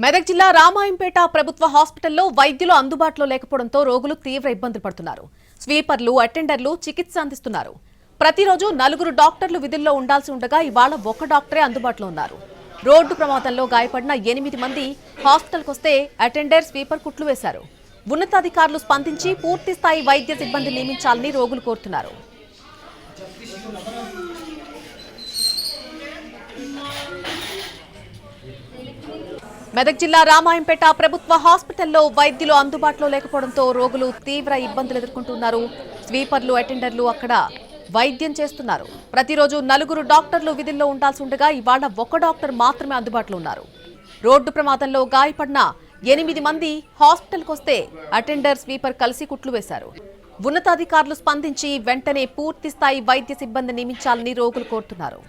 మెదక్ జిల్లా రామాయంపేట ప్రభుత్వ హాస్పిటల్లో వైద్యులు అందుబాటులో లేకపోవడంతో రోగులు తీవ్ర ఇబ్బందులు పడుతున్నారు. స్వీపర్లు, అటెండర్లు చికిత్స అందిస్తున్నారు. ప్రతిరోజు 4 డాక్టర్లు విధుల్లో ఉండాల్సి ఉండగా ఇవాళ 1 డాక్టరే అందుబాటులో ఉన్నారు. రోడ్డు ప్రమాదంలో గాయపడిన 8 మంది హాస్పిటల్కి వస్తే అటెండర్, స్వీపర్ కుట్లు వేశారు. ఉన్నతాధికారులు స్పందించి పూర్తి స్థాయి వైద్య సిబ్బంది నియమించాలని రోగులు కోరుతున్నారు. మెదక్ జిల్లా రామాయంపేట ప్రభుత్వ హాస్పిటల్లో వైద్యులు అందుబాటులో లేకపోవడంతో రోగులు తీవ్ర ఇబ్బందులు ఎదుర్కొంటున్నారు. స్వీపర్లు, అటెండర్లు అక్కడ వైద్యం చేస్తున్నారు. ప్రతిరోజు 4 డాక్టర్లు విధుల్లో ఉండాల్సి ఉండగా ఇవాళ 1 డాక్టర్ మాత్రమే అందుబాటులో ఉన్నారు. రోడ్డు ప్రమాదంలో గాయపడిన 8 మంది హాస్పిటల్కి వస్తే అటెండర్, స్వీపర్ కలిసి కుట్లు వేశారు. ఉన్నతాధికారులు స్పందించి వెంటనే పూర్తి స్థాయి వైద్య సిబ్బంది నియమించాలని రోగులు కోరుతున్నారు.